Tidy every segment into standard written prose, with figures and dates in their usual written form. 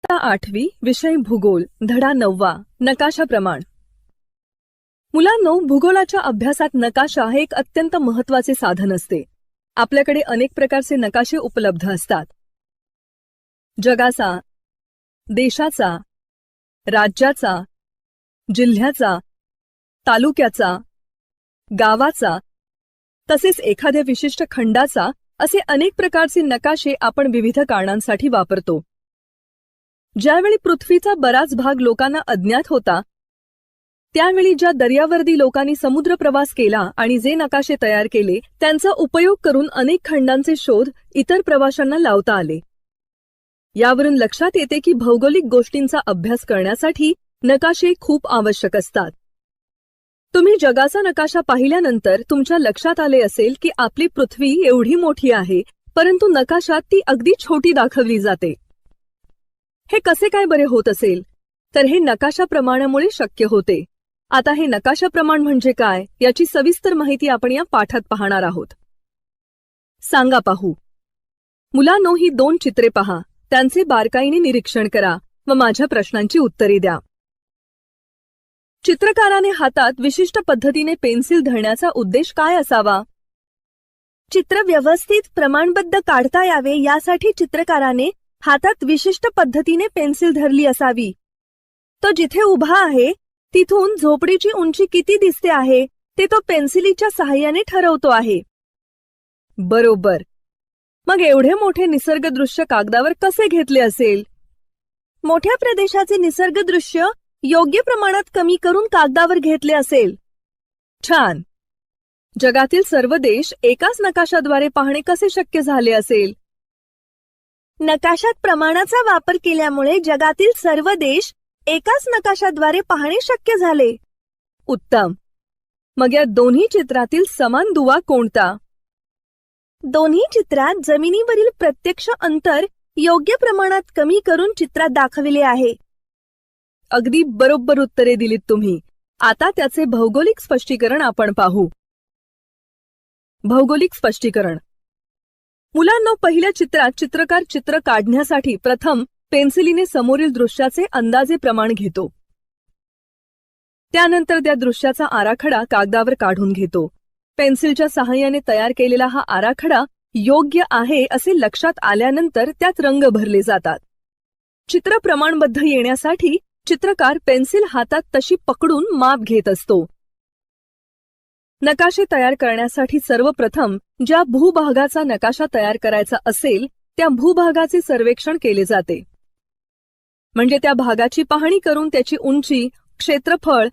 8वी विषय भूगोल धडा 9वा नकाशा प्रमाण। मुलांनो, भूगोलाच्या अभ्यासात नकाशा हे एक अत्यंत महत्त्वाचे साधन असते। आपल्याकडे अनेक प्रकारचे नकाशे उपलब्ध असतात। जगाचा, देशाचा, राज्याचा, जिल्ह्याचा, तालुक्याचा, गावाचा तसेच एखाद्या विशिष्ट खंडाचा असे अनेक प्रकारचे नकाशे आपण विविध कारणांसाठी वापरतो। ज्यावेळी पृथ्वीचा बराच भाग लोकांना अज्ञात होता, त्यावेळी ज्या दर्यावर्दी लोकांनी समुद्र प्रवास केला आणि जे नकाशे तयार केले त्यांचा उपयोग करून अनेक खंडांचे शोध इतर प्रवाशांना लावता आले। यावरून लक्षात येते की भौगोलिक गोष्टींचा अभ्यास करण्यासाठी नकाशे खूप आवश्यक असतात। तुम्ही जगाचा नकाशा पाहिल्यानंतर तुमच्या लक्षात आले असेल की आपली पृथ्वी एवढी मोठी आहे, परंतु नकाशात ती अगदी छोटी दाखवली जाते। हे कसे काय बरे होत असेल? तर हे नकाशा प्रमाणामुळे शक्य होते। आता हे नकाशा प्रमाण म्हणजे काय याची सविस्तर माहिती आपण या पाठात पाहणार आहोत। सांगा पाहू। मुलांनो, ही 2 चित्रे पहा, त्यांचे बारकाईने निरीक्षण करा व माझ्या प्रश्नांची उत्तरे द्या। चित्रकाराने हातात विशिष्ट पद्धतीने पेन्सिल धरण्याचा उद्देश काय असावा? चित्र व्यवस्थित प्रमाणबद्ध काढता यावे यासाठी चित्रकाराने हातात विशिष्ट पद्धतीने पेन्सिल धरली असावी। तो जिथे उभा आहे तिथून झोपडीची उंची किती दिसते आहे ते तो पेन्सिलीच्या सहाय्याने ठरवतो आहे। बरोबर। मग एवढे मोठे निसर्गदृश्य कागदावर कसे घेतले असेल? मोठ्या प्रदेशाचे निसर्गदृश्य योग्य प्रमाणात कमी करून कागदावर घेतले असेल। छान। जगातील सर्व देश एकाच नकाशाद्वारे पाहणे कसे शक्य झाले असेल? नकाशात प्रमाणाचा वापर केल्यामुळे जगातील सर्व देश एकाच नकाशाद्वारे पाहणे शक्य झाले। उत्तम। मग या दोन्ही चित्रातील समान दुवा कोणता? दोन्ही चित्रात जमिनीवरील प्रत्यक्ष अंतर योग्य प्रमाणात कमी करून चित्रात दाखविले आहे। अगदी बरोबर उत्तरे दिलीत तुम्ही। आता त्याचे भौगोलिक स्पष्टीकरण आपण पाहू। भौगोलिक स्पष्टीकरण। मुलांनो, पहिल्या चित्रात चित्रकार चित्र काढण्यासाठी प्रथम पेन्सिलीने समोरील दृश्याचे अंदाजे प्रमाण घेतो। त्यानंतर त्या दृश्याचा आराखडा कागदावर काढून घेतो। पेन्सिलच्या सहाय्याने तयार केलेला हा आराखडा योग्य आहे असे लक्षात आल्यानंतर त्यात रंग भरले जातात। चित्र प्रमाणबद्ध येण्यासाठी चित्रकार पेन्सिल हातात तशी पकडून माप घेत असतो। नकाशे तयार करण्यासाठी सर्वप्रथम ज्या भूभागाचा नकाशा तयार करायचा असेल त्या भूभागाचे सर्वेक्षण केले जाते। म्हणजे त्या भागाची पाहणी करून त्याची उंची, क्षेत्रफळ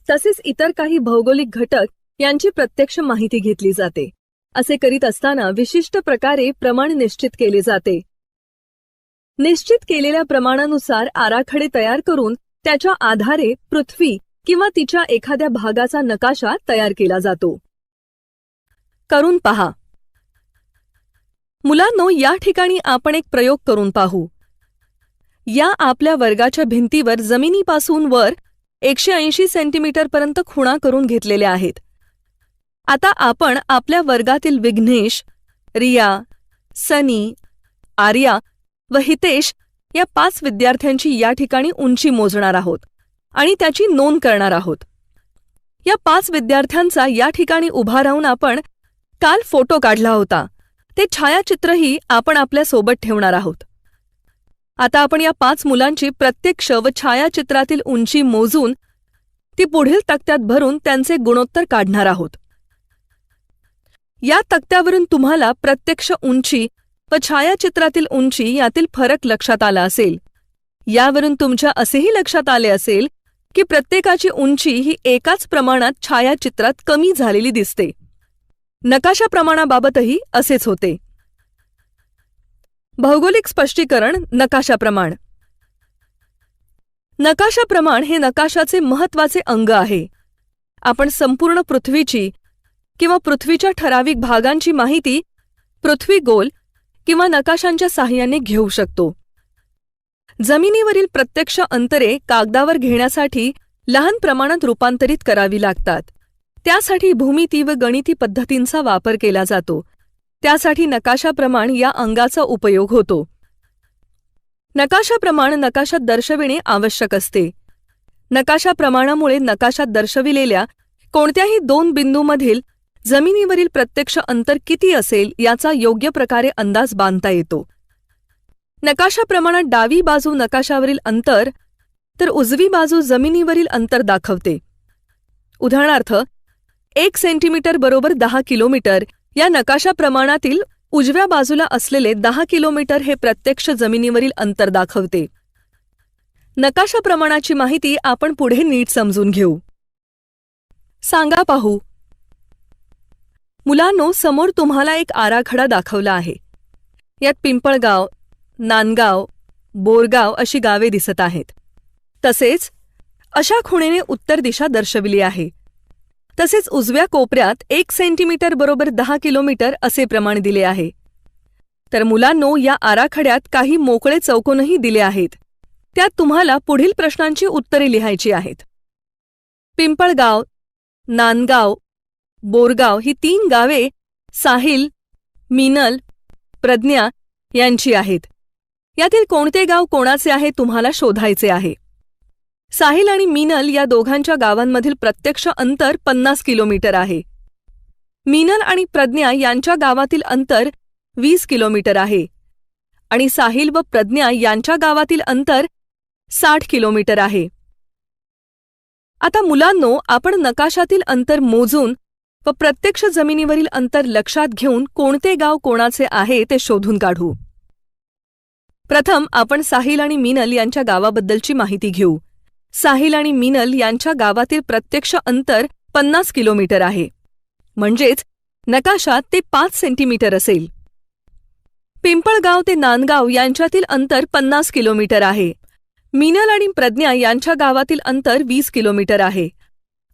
तसेच इतर काही भौगोलिक घटक यांची प्रत्यक्ष माहिती घेतली जाते। असे करीत असताना विशिष्ट प्रकारे प्रमाण निश्चित केले जाते। निश्चित केलेल्या प्रमाणानुसार आराखडे तयार करून त्याच्या आधारे पृथ्वी किंवा तिच्या एखाद्या भागाचा नकाशा तयार केला जातो। करून पहा। मुलांनो, या ठिकाणी आपण एक प्रयोग करून पाहू। या आपल्या वर्गाच्या भिंतीवर जमिनीपासून वर 180 सेंटीमीटर पर्यंत खुणा करून घेतलेल्या आहेत। आता आपण आपल्या वर्गातील विघ्नेश, रिया, सनी, आर्या व हितेश या 5 विद्यार्थ्यांची या ठिकाणी उंची मोजणार आहोत आणि त्याची नोंद करणार आहोत। या 5 विद्यार्थ्यांचा या ठिकाणी उभा राहून आपण काल फोटो काढला होता, ते छायाचित्रही आपण आपल्या सोबत ठेवणार आहोत। आता आपण या 5 मुलांची प्रत्यक्ष व छायाचित्रातील उंची मोजून ती पुढील तक्त्यात भरून त्यांचे गुणोत्तर काढणार आहोत। या तक्त्यावरून तुम्हाला प्रत्यक्ष उंची व छायाचित्रातील उंची यातील फरक लक्षात आला असेल। यावरून तुमच्या असेही लक्षात आले असेल की प्रत्येकाची उंची ही एकाच प्रमाणात छायाचित्रात कमी झालेली दिसते। नकाशा प्रमाणाबाबतही असेच होते। भौगोलिक स्पष्टीकरण नकाशा प्रमाण। नकाशा प्रमाण हे नकाशाचे महत्त्वाचे अंग आहे। आपण संपूर्ण पृथ्वीची किंवा पृथ्वीच्या ठराविक भागांची माहिती पृथ्वी गोल किंवा नकाशांच्या सहाय्याने घेऊ शकतो। जमिनीवरील प्रत्यक्ष अंतरे कागदावर घेण्यासाठी लहान प्रमाणात रूपांतरित करावी लागतात। त्यासाठी भूमिती व गणिती पद्धतींचा वापर केला जातो। त्यासाठी नकाशा प्रमाण या अंगाचा उपयोग होतो। नकाशाप्रमाण नकाशात दर्शविणे आवश्यक असते. नकाशाप्रमाणामुळे नकाशात दर्शविलेल्या कोणत्याही दोन बिंदूमधील जमिनीवरील प्रत्यक्ष अंतर किती असेल याचा योग्य प्रकारे अंदाज बांधता येतो. नकाशाप्रमाणात डावी बाजू नकाशावरील अंतर तर उजवी बाजू जमिनीवरील अंतर दाखवते. उदाहरणार्थ 1 सेंटीमीटर बरोबर 10 किलोमीटर या नकाशाप्रमाणातील उजव्या बाजूला असलेले 10 किलोमीटर हे प्रत्यक्ष जमिनीवरील अंतर दाखवते. नकाशाप्रमाणाची माहिती आपण पुढे नीट समजून घेऊ. सांगा पाहू. मुलांनो, समोर तुम्हाला एक आराखडा दाखवला आहे. यात पिंपळगाव, नांदगाव, बोरगाव अशी गावे दिसत आहेत. तसेच अशा खुणेने उत्तर दिशा दर्शविली आहे. तसेच उजव्या कोपऱ्यात 1 सेंटीमीटर बरोबर 10 किलोमीटर असे प्रमाण दिले आहे. तर मुलांनो, या आराखड्यात काही मोकळे चौकोनही दिले आहेत. त्यात तुम्हाला पुढील प्रश्नांची उत्तरे लिहायची आहेत. पिंपळगाव, नांदगाव, बोरगाव ही 3 गावे साहिल, मिनल, प्रज्ञा यांची आहेत. यातील कोणते गाव कोणाचे आहे तुम्हाला शोधायचे आहे. साहिल आणि मिनल या दोघांच्या गावांमधील प्रत्यक्ष अंतर 50 किलोमीटर आहे. मिनल आणि प्रज्ञा यांच्या गावातील अंतर 20 किलोमीटर आहे आणि साहिल व प्रज्ञा यांच्या गावातील अंतर 60 किलोमीटर आहे. आता मुलांनो, आपण नकाशातील अंतर मोजून व प्रत्यक्ष जमिनीवरील अंतर लक्षात घेऊन कोणते गाव कोणाचे आहे ते शोधून काढू. प्रथम आपण साहिल आणि मिनल यांच्या गावाबद्दलची माहिती घेऊ. साहिल आणि मिनल यांच्या गावातील प्रत्यक्ष अंतर 50 किलोमीटर आहे. म्हणजेच नकाशात ते 5 सेंटीमीटर असेल. पिंपळगाव ते नांदगाव यांच्यातील अंतर 50 किलोमीटर आहे. मिनल आणि प्रज्ञा यांच्या गावातील अंतर 20 किलोमीटर आहे.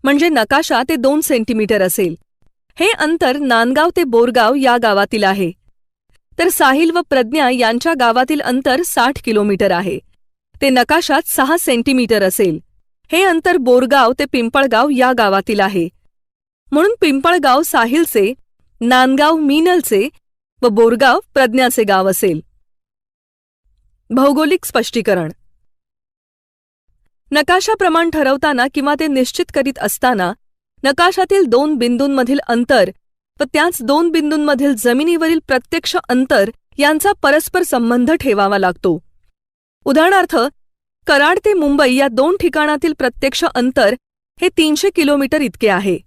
म्हणजे नकाशा ते 2 सेंटीमीटर असेल. हे अंतर नांदगाव ते बोरगाव या गावातील आहे. तर साहिल व प्रज्ञा यांच्या गावातील अंतर 60 किलोमीटर आहे. ते नकाशात 6 सेंटीमीटर असेल. हे अंतर बोरगाव ते पिंपळगाव या गावातील आहे. म्हणून पिंपळगाव साहिलचे, नांदगाव मिनलचे व बोरगाव प्रज्ञाचे गाव असेल. भौगोलिक स्पष्टीकरण. नकाशा प्रमाण ठरवताना किंवा ते निश्चित करीत असताना नकाशातील 2 बिंदूंमधील अंतर व त्याच 2 बिंदूंमधील जमिनीवरील प्रत्यक्ष अंतर यांचा परस्पर संबंध ठेवावा लागतो. उदाहरणार्थ, कराड ते मुंबई या 2 ठिकाणातील प्रत्यक्ष अंतर हे 300 किलोमीटर इतके आहे.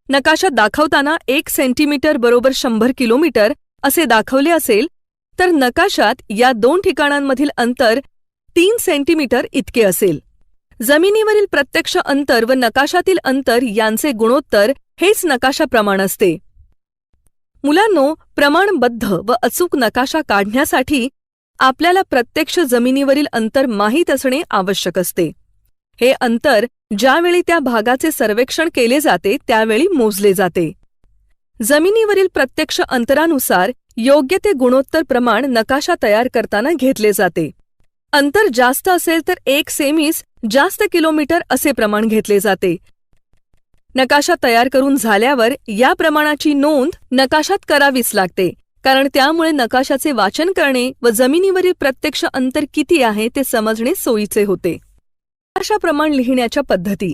नकाशात दाखवताना 1 सेंटीमीटर बरोबर 100 किलोमीटर असे दाखवले असेल तर नकाशात या 2 ठिकाणांमधील अंतर 3 सेंटीमीटर इतके असेल. जमिनीवरील प्रत्यक्ष अंतर व नकाशातील अंतर यांचे गुणोत्तर हेच नकाशा प्रमाण असते. मुलांनो, प्रमाणबद्ध व अचूक नकाशा काढण्यासाठी आपल्याला प्रत्यक्ष जमिनीवरील अंतर माहीत असणे आवश्यक असते. हे अंतर ज्यावेळी त्या भागाचे सर्वेक्षण केले जाते त्यावेळी मोजले जाते. जमिनीवरील प्रत्यक्ष अंतरानुसार योग्य ते गुणोत्तर प्रमाण नकाशा तयार करताना घेतले जाते. अंतर जास्त असेल तर 1 सेमीस जास्त किलोमीटर असे प्रमाण घेतले जाते. नकाशा तयार करून झाल्यावर या प्रमाणाची नोंद नकाशात करावीच लागते, कारण त्यामुळे नकाशाचे वाचन करणे व जमिनीवरील प्रत्यक्ष अंतर किती आहे ते समजणे सोयीचे होते. नकाशा प्रमाण लिहिण्याच्या पद्धती.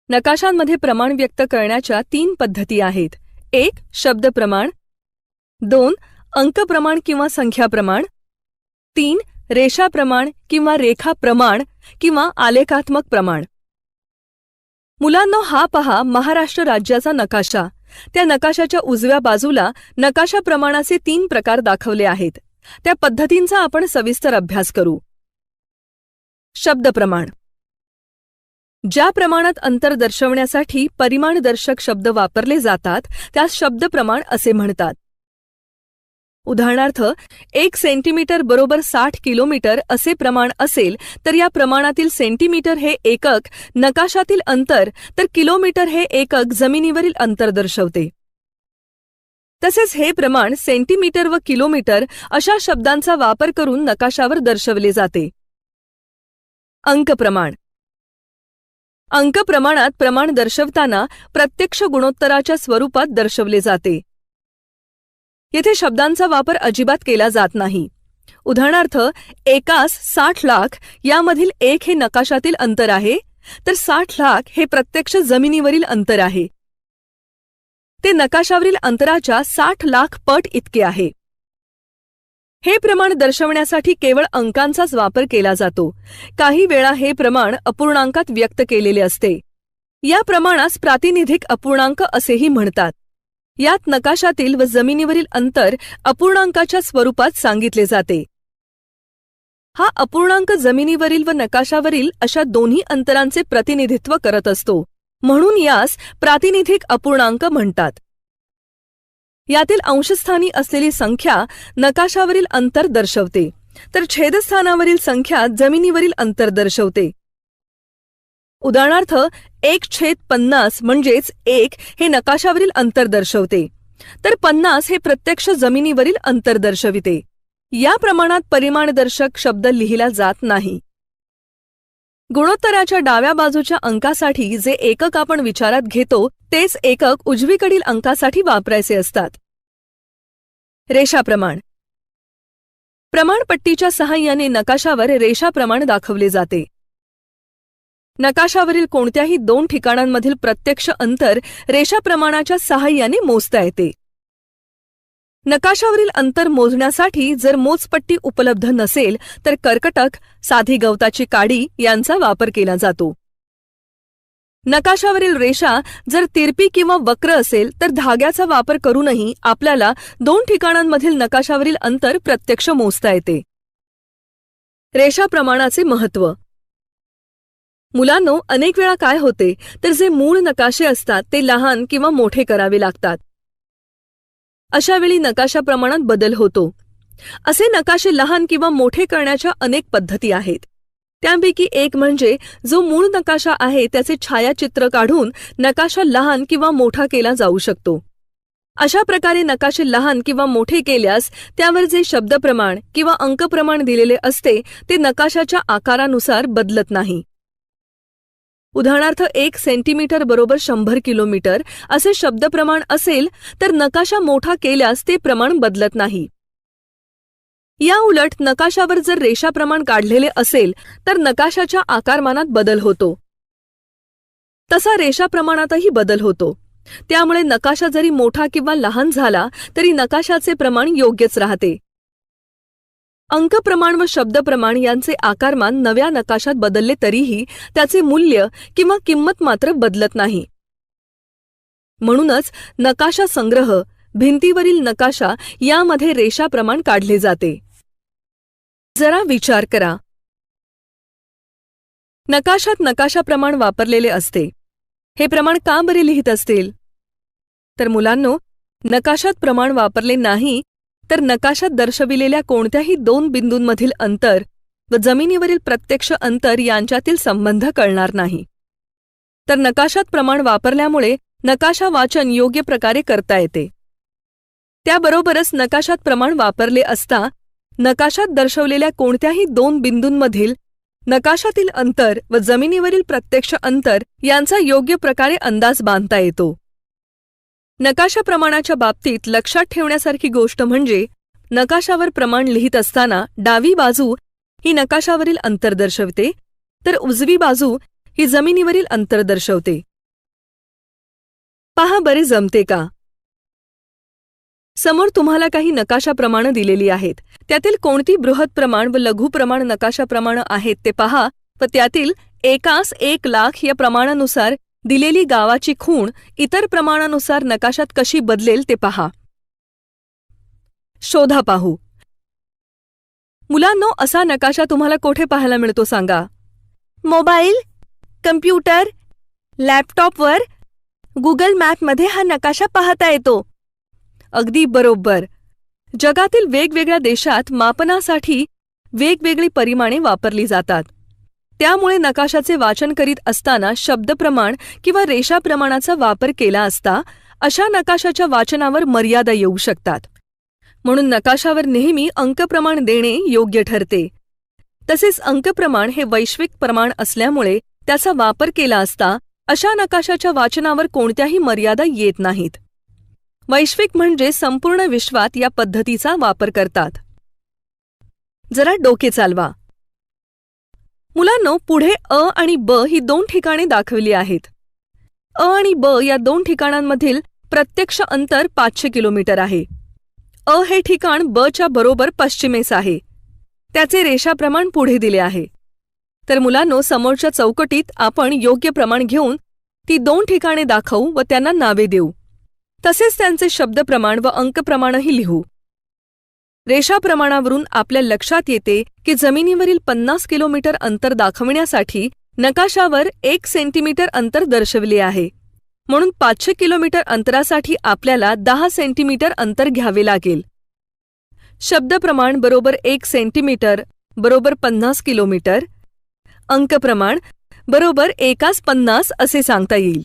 नकाशांमध्ये प्रमाण व्यक्त करण्याच्या 3 पद्धती आहेत. 1. शब्द प्रमाण, 2. अंक प्रमाण किंवा संख्या प्रमाण, 3. रेषा प्रमाण किंवा रेखा प्रमाण किंवा आलेखात्मक प्रमाण. मुलांनो, हा पहा महाराष्ट्र राज्याचा नकाशा. त्या नकाशाच्या उजव्या बाजूला नकाशा प्रमाणाचे 3 प्रकार दाखवले आहेत. त्या पद्धतींचा आपण सविस्तर अभ्यास करू. शब्द प्रमाण. ज्या प्रमाणात अंतर दर्शवण्यासाठी परिमाणदर्शक शब्द वापरले जातात त्यास शब्द प्रमाण असे म्हणतात. उदाहरणार्थ, 1 सेंटीमीटर बरोबर 60 किलोमीटर असे प्रमाण असेल तर या प्रमाणातील सेंटीमीटर हे एकक नकाशातील अंतर तर किलोमीटर हे एकक जमिनीवरील अंतर दर्शवते. तसेच हे प्रमाण सेंटीमीटर व किलोमीटर अशा शब्दांचा वापर करून नकाशावर दर्शवले जाते. अंक प्रमाण. अंक प्रमाणात प्रमाण दर्शवताना प्रत्यक्ष गुणोत्तराच्या स्वरूपात दर्शवले जाते. येथे शब्दांचा वापर अजिबात केला जात नाही. उदाहरणार्थ, एकास 60 लाख यामधील 1 हे नकाशातील अंतर आहे, तर 60 लाख हे प्रत्यक्ष जमिनीवरील अंतर आहे. ते नकाशावरील अंतराच्या 60 लाख पट इतके आहे. हे प्रमाण दर्शवण्यासाठी केवळ अंकांचाच वापर केला जातो. काही वेळा हे प्रमाण अपूर्णांकात व्यक्त केलेले असते. या प्रमाणास प्रातिनिधिक अपूर्णांक असेही म्हणतात. यात नकाशातील व जमिनीवरील अंतर अपूर्णांकाच्या स्वरूपात सांगितले जाते. हा अपूर्णांक जमिनीवरील व नकाशावरील अशा दोन्ही अंतरांचे प्रतिनिधित्व करत असतो, म्हणून यास प्रातिनिधिक अपूर्णांक म्हणतात. यातील अंशस्थानी असलेली संख्या नकाशावरील अंतर दर्शवते, तर छेदस्थानावरील संख्या जमिनीवरील अंतर दर्शवते. उदाहरणार्थ, 1/50 म्हणजेच 1 हे नकाशावरील अंतर दर्शवते, तर 50 हे प्रत्यक्ष जमिनीवरील अंतर दर्शविते. या प्रमाणात परिमाणदर्शक शब्द लिहिला जात नाही. गुणोत्तराच्या डाव्या बाजूच्या अंकासाठी जे एकक आपण विचारात घेतो तेच एकक उजवीकडील अंकासाठी वापरायचे असतात. रेषाप्रमाण. प्रमाणपट्टीच्या सहाय्याने नकाशावर रेषाप्रमाण दाखवले जाते. नकाशावरील कोणत्याही 2 ठिकाणांमधील प्रत्यक्ष अंतर रेषाप्रमाणाच्या सहाय्याने मोजता येते. नकाशावरील अंतर मोजण्यासाठी जर मोजपट्टी उपलब्ध नसेल तर कर्कटक, साधी गवताची काडी यांचा वापर केला जातो. नकाशावरील रेषा जर तिरपी किंवा वक्र असेल तर धाग्याचा वापर करूनही आपल्याला 2 ठिकाणांमधील नकाशावरील अंतर प्रत्यक्ष मोजता येते. रेषाप्रमाणाचे महत्त्व. मुलांनो, अनेक वेळा काय होते तर जे मूळ नकाशे असतात ते लहान किंवा मोठे करावे लागतात. अशा वेळी नकाशा प्रमाणात बदल होतो. असे नकाशे लहान किंवा मोठे करण्याच्या अनेक पद्धती आहेत. त्यापैकी एक म्हणजे जो मूळ नकाशा आहे त्याचे छायाचित्र काढून नकाशा लहान किंवा मोठा केला जाऊ शकतो. अशा प्रकारे नकाशे लहान किंवा मोठे केल्यास त्यावर जे शब्दप्रमाण किंवा अंकप्रमाण दिलेले असते ते नकाशाच्या आकारानुसार बदलत नाही. उदाहरणार्थ, 1 सेंटीमीटर बरोबर 100 किलोमीटर असे शब्दप्रमाण असेल तर नकाशा मोठा केल्यास ते प्रमाण बदलत नाही. या उलट नकाशावर जर रेषाप्रमाण काढलेले असेल तर नकाशाच्या आकारमानात बदल होतो. तसा रेषाप्रमाणातही बदल होतो. त्यामुळे नकाशा जरी मोठा किंवा लहान झाला तरी नकाशाचे प्रमाण योग्यच राहते. अंकप्रमाण व शब्दप्रमाण यांचे आकारमान नव्या नकाशात बदलले तरीही त्याचे मूल्य किंवा किंमत मात्र बदलत नाही. म्हणूनच नकाशा संग्रह, भिंतीवरील नकाशा यामध्ये रेषाप्रमाण काढले जाते. जरा विचार करा. नकाशात नकाशाप्रमाण वापरलेले असते. हे प्रमाण का बरे लिहित असतील? तर मुलांनो, नकाशात प्रमाण वापरले नाही तर नकाशात दर्शविलेल्या कोणत्याही 2 बिंदूंमधील अंतर व जमिनीवरील प्रत्यक्ष अंतर यांच्यातील संबंध कळणार नाही. तर नकाशात प्रमाण वापरल्यामुळे नकाशा वाचन योग्य प्रकारे करता येते. त्याबरोबरच नकाशात प्रमाण वापरले असता नकाशात दर्शवलेल्या कोणत्याही 2 बिंदूंमधील नकाशातील अंतर व जमिनीवरील प्रत्यक्ष अंतर यांचा योग्य प्रकारे अंदाज बांधता येतो. नकाशा प्रमाणाच्या बाबतीत लक्षात ठेवण्यासारखी गोष्ट म्हणजे नकाशावर प्रमाण लिहित असताना डावी बाजू ही नकाशावरील अंतर दर्शवते, तर उजवी बाजू ही जमिनीवरील अंतर दर्शवते. पहा बरे जमते का? समोर तुम्हाला काही नकाशा प्रमाणं दिलेली आहेत. त्यातील कोणती बृहत प्रमाण व लघु प्रमाण नकाशा प्रमाणं आहेत ते पहा व त्यातील एकास 1 लाख या प्रमाणानुसार दिलेली गावाची खूण इतर प्रमाणानुसार नकाशात कशी बदलेल ते पहा. शोधा पाहू. मुलांनो, असा नकाशा तुम्हाला कोठे पाहायला मिळतो सांगा? मोबाईल, कम्प्युटर, लॅपटॉपवर, गुगल मॅपमध्ये हा नकाशा पाहता येतो. अगदी बरोबर. जगातील वेगवेगळ्या देशात मापनासाठी वेगवेगळी परिमाणे वापरली जातात. त्यामुळे नकाशाचे वाचन करीत असताना शब्दप्रमाण किंवा रेषाप्रमाणाचा वापर केला असता अशा नकाशाच्या वाचनावर मर्यादा येऊ शकतात. म्हणून नकाशावर नेहमी अंकप्रमाण देणे योग्य ठरते. तसेच अंकप्रमाण हे वैश्विक प्रमाण असल्यामुळे त्याचा वापर केला असता अशा नकाशाच्या वाचनावर कोणत्याही मर्यादा येत नाहीत. वैश्विक म्हणजे संपूर्ण विश्वात या पद्धतीचा वापर करतात. जरा डोके चालवा. मुलांनो, पुढे अ आणि ब ही 2 ठिकाणे दाखवली आहेत. अ आणि ब या 2 ठिकाणांमधील प्रत्यक्ष अंतर 500 किलोमीटर आहे. अ हे ठिकाण ब च्या बरोबर पश्चिमेस आहे. त्याचे रेषाप्रमाण पुढे दिले आहे. तर मुलांनो, समोरच्या चौकटीत आपण योग्य प्रमाण घेऊन ती 2 ठिकाणे दाखवू व त्यांना नावे देऊ. तसेच त्यांचे शब्दप्रमाण व अंकप्रमाणही लिहू. रेषाप्रमाणावरून आपल्या लक्षात येते की जमिनीवरील 50 किलोमीटर अंतर दाखवण्यासाठी नकाशावर 1 सेंटीमीटर अंतर दर्शविले आहे. म्हणून 500 किलोमीटर अंतरासाठी आपल्याला 10 सेंटीमीटर अंतर घ्यावे लागेल. शब्दप्रमाण बरोबर 1 सेंटीमीटर बरोबर 50 किलोमीटर. अंकप्रमाण बरोबर 1 50 असे सांगता येईल.